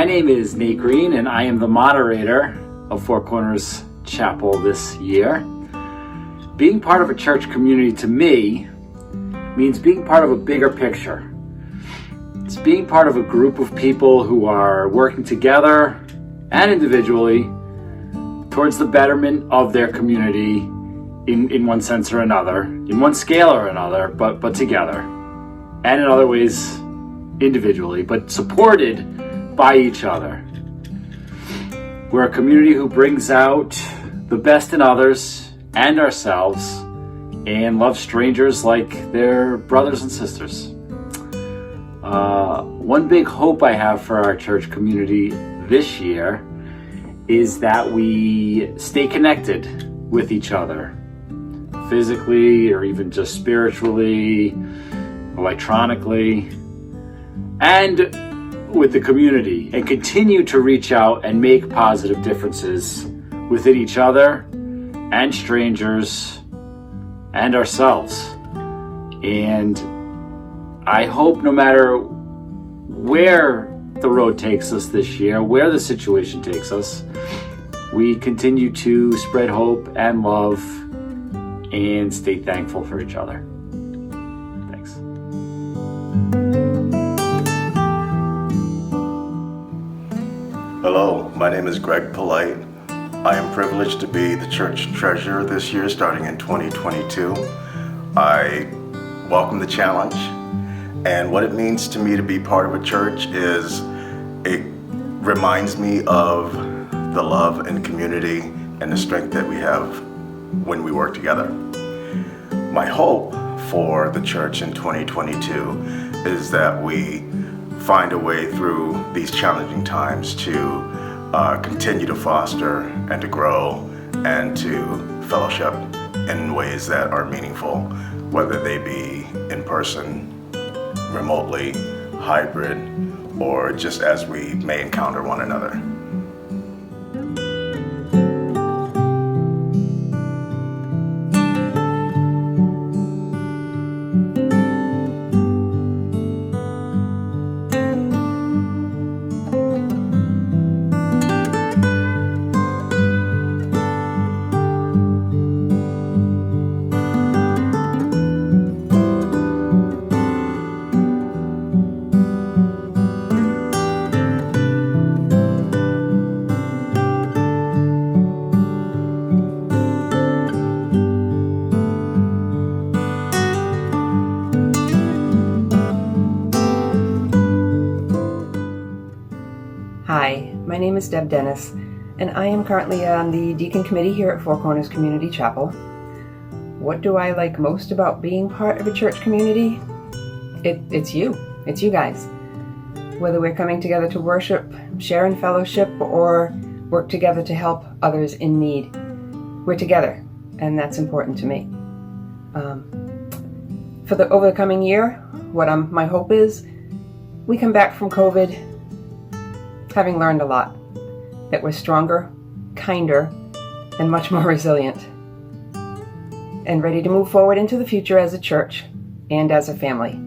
name is Nate Green, and I am the moderator of Four Corners Chapel this year. Being part of a church community to me means being part of a bigger picture. It's being part of a group of people who are working together and individually towards the betterment of their community in one sense or another, in one scale or another, but together. And in other ways, individually, but supported by each other. We're a community who brings out the best in others and ourselves and loves strangers like their brothers and sisters. One big hope I have for our church community this year is that we stay connected with each other, physically or even just spiritually, electronically, and with the community, and continue to reach out and make positive differences within each other and strangers and ourselves. And I hope no matter where the road takes us this year, where the situation takes us, we continue to spread hope and love and stay thankful for each other. Thanks. Hello, my name is Greg Polite. I am privileged to be the church treasurer this year, starting in 2022. I welcome the challenge, and what it means to me to be part of a church is it reminds me of the love and community and the strength that we have when we work together. My hope for the church in 2022 is that we find a way through these challenging times to continue to foster and to grow and to fellowship in ways that are meaningful, whether they be in person, remotely, hybrid, or just as we may encounter one another. Hi, my name is Deb Dennis, and I am currently on the Deacon Committee here at Four Corners Community Chapel. What do I like most about being part of a church community? It's you guys. Whether we're coming together to worship, share in fellowship, or work together to help others in need, we're together, and that's important to me. Over the coming year, my hope is we come back from COVID having learned a lot, that we're stronger, kinder, and much more resilient, and ready to move forward into the future as a church and as a family.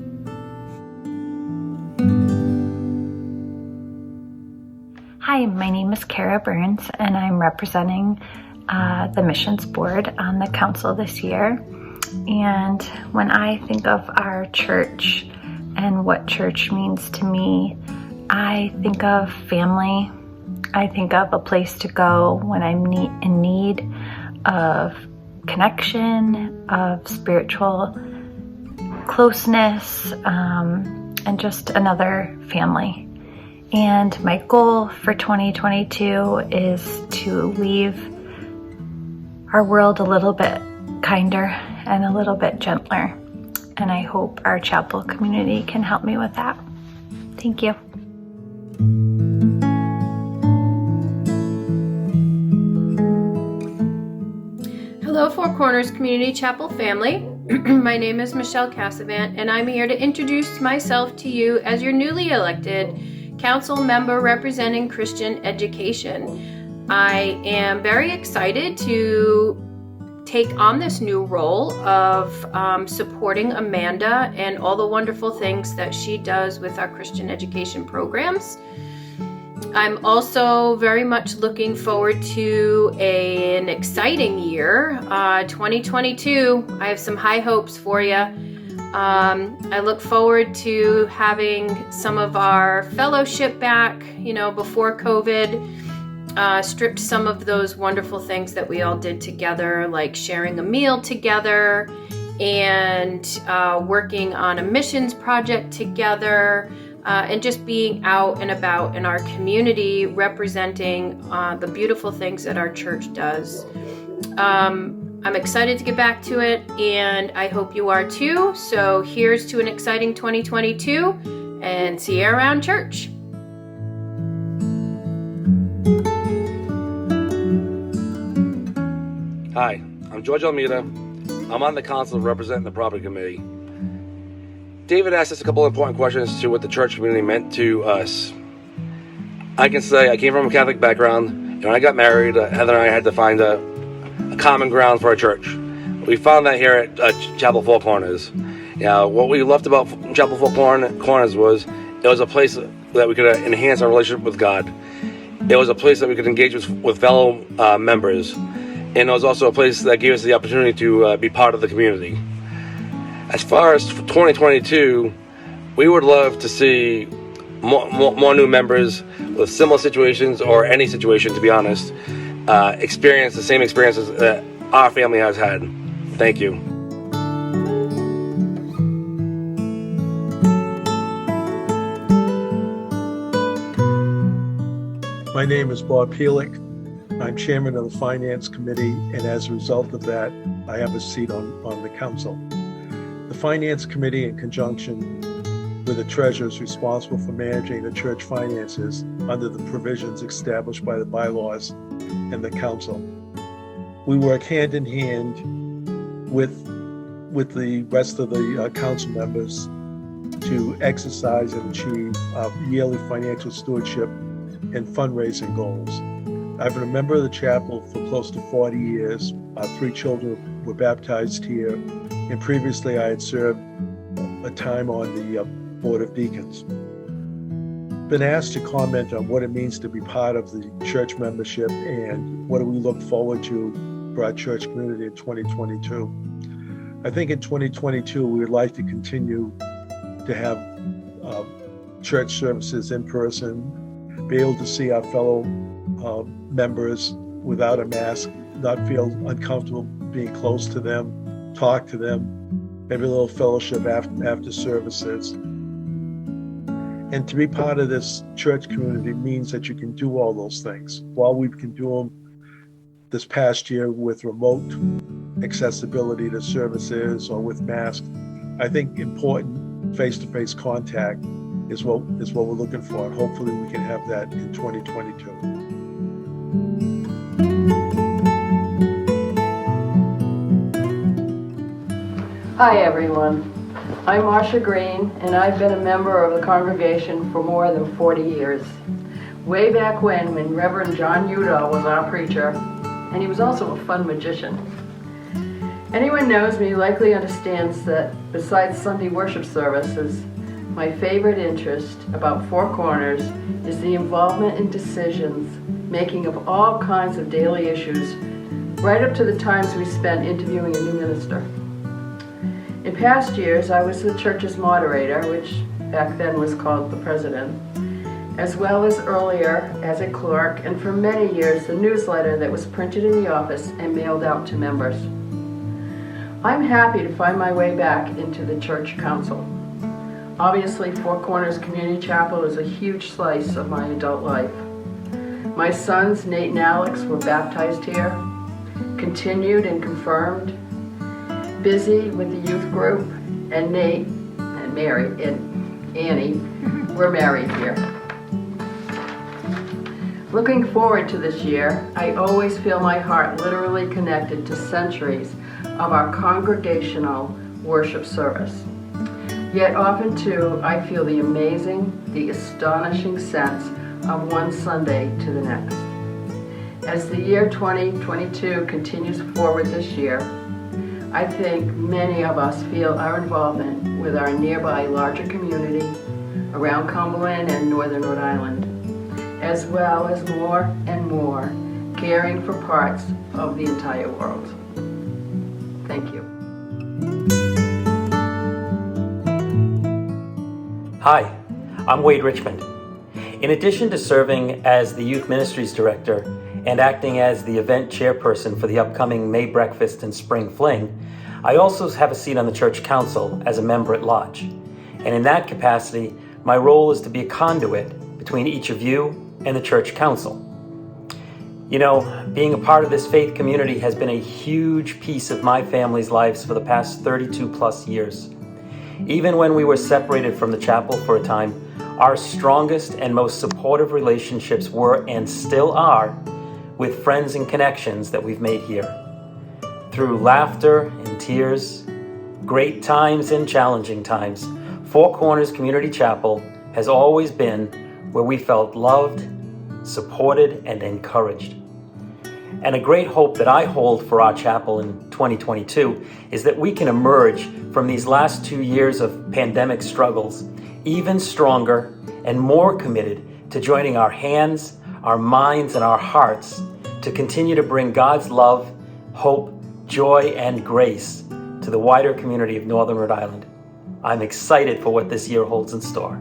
Hi, my name is Kara Burns, and I'm representing the Missions Board on the council this year. And when I think of our church and what church means to me, I think of family. I think of a place to go when I'm in need of connection, of spiritual closeness, and just another family. And my goal for 2022 is to leave our world a little bit kinder and a little bit gentler. And I hope our chapel community can help me with that. Thank you. Hello, Four Corners Community Chapel family. My name is Michelle Cassavant, and I'm here to introduce myself to you as your newly elected council member representing Christian education. I am very excited to take on this new role of supporting Amanda and all the wonderful things that she does with our Christian education programs. I'm also very much looking forward to an exciting year, 2022. I have some high hopes for you. I look forward to having some of our fellowship back, before COVID. Stripped some of those wonderful things that we all did together, like sharing a meal together and working on a missions project together. And just being out and about in our community, representing the beautiful things that our church does. I'm excited to get back to it, and I hope you are too. So here's to an exciting 2022, and see you around church. Hi, I'm George Almeida. I'm on the council representing the property committee. David asked us a couple important questions to what the church community meant to us. I can say I came from a Catholic background, and when I got married, Heather and I had to find a common ground for our church. We found that here at Chapel Four Corners. What we loved about Chapel Four Corners was it was a place that we could enhance our relationship with God. It was a place that we could engage with fellow members, and it was also a place that gave us the opportunity to be part of the community. As far as 2022, we would love to see more new members with similar situations, or any situation, to be honest, experience the same experiences that our family has had. Thank you. My name is Bob Pielick. I'm chairman of the Finance Committee, and as a result of that, I have a seat on the council. The Finance Committee, in conjunction with the treasurer, is responsible for managing the church finances under the provisions established by the bylaws and the council. We work hand in hand with the rest of the council members to exercise and achieve our yearly financial stewardship and fundraising goals. I've been a member of the chapel for close to 40 years. Our 3 children were baptized here, and previously I had served a time on the Board of Deacons. Been asked to comment on what it means to be part of the church membership and what do we look forward to for our church community in 2022. I think in 2022 we would like to continue to have church services in person, be able to see our fellow members without a mask, not feel uncomfortable being close to them, talk to them, maybe a little fellowship after services. And to be part of this church community means that you can do all those things. While we can do them this past year with remote accessibility to services or with masks, I think important face-to-face contact is what we're looking for. And hopefully we can have that in 2022. Hi everyone, I'm Marcia Green, and I've been a member of the congregation for more than 40 years. Way back when Reverend John Udall was our preacher, and he was also a fun magician. Anyone knows me likely understands that besides Sunday worship services, my favorite interest about Four Corners is the involvement in decisions, making of all kinds of daily issues, right up to the times we spent interviewing a new minister. In past years, I was the church's moderator, which back then was called the president, as well as earlier as a clerk, and for many years the newsletter that was printed in the office and mailed out to members. I'm happy to find my way back into the church council. Obviously, Four Corners Community Chapel is a huge slice of my adult life. My sons, Nate and Alex, were baptized here, continued and confirmed, busy with the youth group, and Nate and Mary and Annie were married here. Looking forward to this year, I always feel my heart literally connected to centuries of our congregational worship service. Yet often too, I feel the amazing, the astonishing sense of one Sunday to the next. As the year 2022 continues forward this year, I think many of us feel our involvement with our nearby larger community around Cumberland and Northern Rhode Island. as well as more and more, caring for parts of the entire world. Thank you. Hi, I'm Wade Richmond. In addition to serving as the Youth Ministries Director and acting as the event chairperson for the upcoming May Breakfast and Spring Fling, I also have a seat on the Church Council as a member at large. And in that capacity, my role is to be a conduit between each of you and the Church Council. You know, being a part of this faith community has been a huge piece of my family's lives for the past 32 plus years. Even when we were separated from the chapel for a time, our strongest and most supportive relationships were and still are with friends and connections that we've made here. Through laughter and tears, great times and challenging times, Four Corners Community Chapel has always been where we felt loved, supported, and encouraged. And a great hope that I hold for our chapel in 2022 is that we can emerge from these last 2 years of pandemic struggles even stronger and more committed to joining our hands, our minds, and our hearts to continue to bring God's love, hope, joy, and grace to the wider community of Northern Rhode Island. I'm excited for what this year holds in store.